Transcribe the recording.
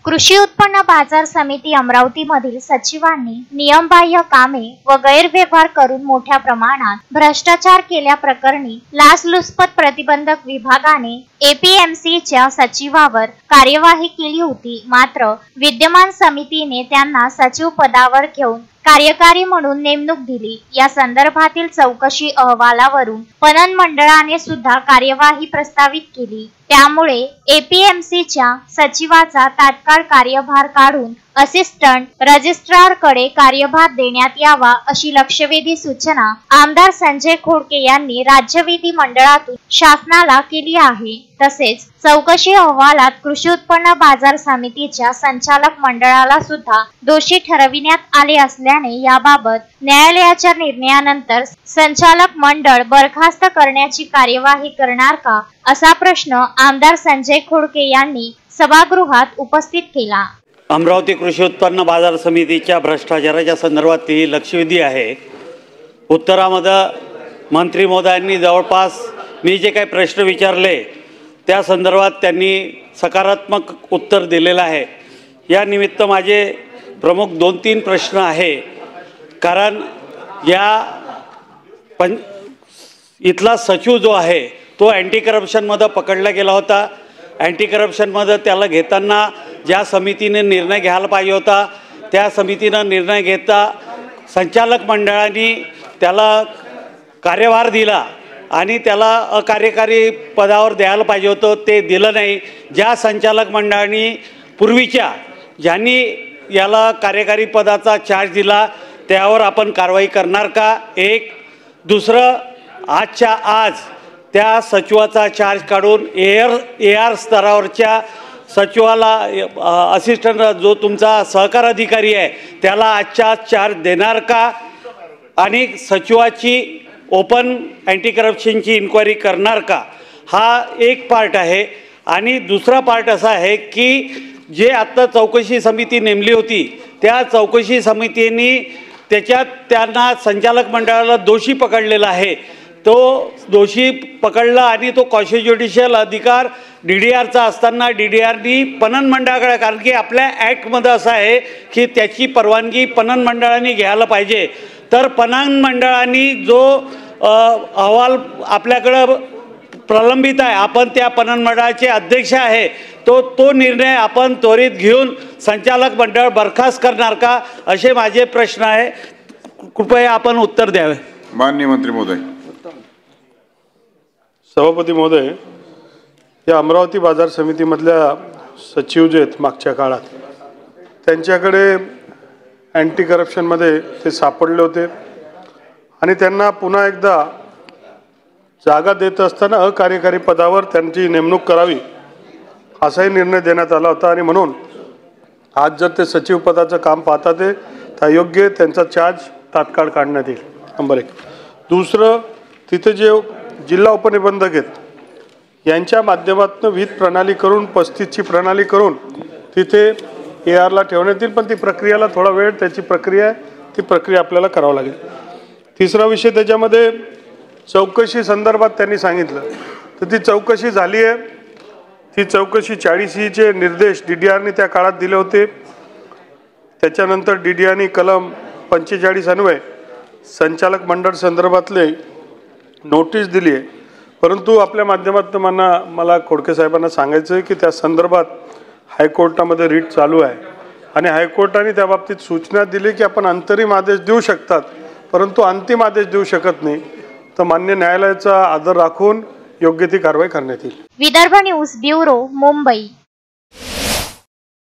कृषी उत्पन्न बाजार समिती अमरावतीमधील सचिवांनी नियमबाह्य कामे व गैरव्यवहार करून मोठ्या प्रमाणात भ्रष्टाचार केल्याप्रकरणी लाचलुचपत प्रतिबंधक विभागाने एपीएमसीच्या सचिवावर कार्यवाही केली होती। मात्र विद्यमान समितीने त्यांना सचिव पदावर घेऊन कार्यकारी म्हणून नेमणूक दिली। या संदर्भातील चौकशी अहवालावरून पणन मंडळाने सुद्धा कार्यवाही प्रस्तावित केली। त्यामुळे एपीएमसीच्या सचिवाचा तात्काळ कार्यभार काढून असिस्टंट रजिस्ट्रार कडे कार्यभार देण्यात यावा अशी लक्षवेधी सूचना आमदार संजय खोडके यांनी राज्य विधी मंडळातून शासनाला केली आहे। तसेच चौकशी अहवालात कृषी उत्पन्न बाजार समितीच्या संचालक मंडळाला सुद्धा दोषी ठरविण्यात आले असल्याने याबाबत न्यायालयाच्या निर्णयानंतर संचालक मंडळ बरखास्त करण्याची कार्यवाही करणार का असा प्रश्न आमदार संजय खोडके यांनी सभागृहात उपस्थित केला। अमरावती कृषी उत्पन्न बाजार समितीच्या भ्रष्टाचाराच्या संदर्भात ही लक्षवेधी आहे। उत्तरामध्ये मंत्री महोदयांनी जवळपास मी जे काही प्रश्न विचारले त्या संदर्भात त्यांनी सकारात्मक उत्तर दिलेलं आहे। या निमित्त माझे प्रमुख 2-3 प्रश्न आहे। कारण इथला सचिव जो आहे तो अँटी करप्शनमध्ये पकडला गेला होता। अँटी करप्शनमध्ये त्याला घेताना ज्या समितीने निर्णय घ्यायला पाहिजे होता त्या समितीनं निर्णय घेता संचालक मंडळाने त्याला कार्यभार दिला आणि त्याला अकार्यकारी पदावर द्यायला पाहिजे होतं ते दिलं नाही। ज्या संचालक मंडळाने पूर्वीच्या ज्यांनी याला कार्यकारी पदाचा चार्ज दिला त्यावर आपण कारवाई करणार का? एक। दुसरं, आजच्या आज त्या सचिवाचा चार्ज काढून एआर स्तरावरच्या सचिवाला असिस्टंट जो तुमचा सहकार अधिकारी आहे त्याला आजच्या चार्ज देणार का? आणि सचिवाची ओपन अँटी करप्शनची इन्क्वायरी करणार का? हा एक पार्ट आहे। आणि दुसरा पार्ट असा आहे की जे आता चौकशी समिती नेमली होती त्या चौकशी समितीने त्याच्यात त्यांना संचालक मंडळाला दोषी पकडलेला आहे। तो दोषी पकडला आणि तो कॉशी ज्युडिशियल अधिकार डीडीआरचा असताना डीडीआरनी पणन मंडळाकडे, कारण की आपल्या ॲक्टमध्ये असं आहे की त्याची परवानगी पणन मंडळाने घ्यायला पाहिजे। तर पणन मंडळाने जो अहवाल आपल्याकडं प्रलंबित आहे, आपण त्या पणन मंडळाचे अध्यक्ष आहे, तो निर्णय आपण त्वरित घेऊन संचालक मंडळ बरखास्त करणार का असे माझे प्रश्न आहे। कृपया आपण उत्तर द्यावे। माननीय मंत्री महोदय। सभापती महोदय, या अमरावती बाजार समितीमधल्या सचिव जे आहेत मागच्या काळात त्यांच्याकडे अँटी करप्शनमध्ये ते सापडले होते आणि त्यांना पुन्हा एकदा जागा देत असताना अकार्यकारी पदावर त्यांची नेमणूक करावी असाही निर्णय देण्यात आला होता। आणि म्हणून आज जर ते सचिव पदाचं काम पाहता ते अयोग्य, त्यांचा चार्ज तात्काळ काढण्यात येईल, नंबर 1। दुसरं, तिथे जे जिल्हा उपनिबंधक आहेत यांच्या माध्यमातून विहित प्रणाली करून 35ची प्रणाली करून तिथे एआरला ठेवण्यात येईल, पण ती प्रक्रियाला थोडा वेळ, त्याची प्रक्रिया आहे, ती प्रक्रिया आपल्याला करावं लागेल। तिसरा विषय, त्याच्यामध्ये चौकशी संदर्भात त्यांनी सांगितलं तर ती चौकशी झाली आहे। ती चौकशी 40चे निर्देश डीडीआरने त्या काळात दिले होते। त्याच्यानंतर डीडीआरने कलम 45 अन्वये संचालक मंडळ संदर्भातले नोटीस दिली आहे। परंतु आपल्या माध्यमातून मला खोडके साहेबांना सांगायचं आहे की त्या संदर्भात हायकोर्टामध्ये रीट चालू आहे आणि हायकोर्टाने त्या बाबतीत सूचना दिली की आपण अंतरिम आदेश देऊ शकतात परंतु अंतिम आदेश देऊ शकत नाही। तर मान्य न्यायालयाचा आदर राखून योग्य ती कारवाई करण्यात येईल। Vidarbha news bureau, Mumbai.